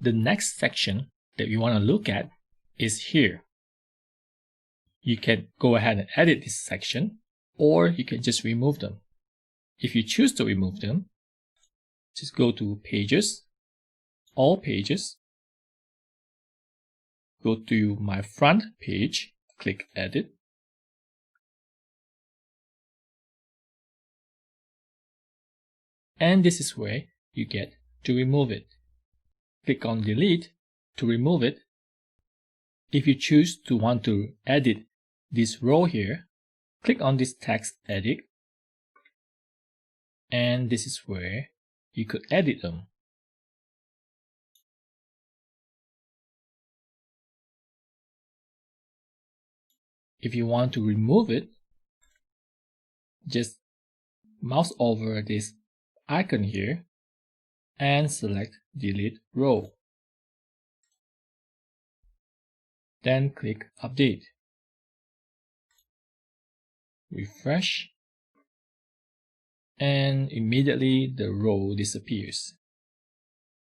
the next section that we want to look at is here. You can go ahead and edit this section, or you can just remove them. If you choose to remove them, just go to Pages, All Pages, go to My Front Page, click Edit, and this is where you get to remove it. Click on Delete to remove it. If you choose to want to edit this row here, click on this text edit, and this is where you could edit them. If you want to remove it, just mouse over this icon here and select Delete Row. Then click Update. Refresh, and immediately the row disappears.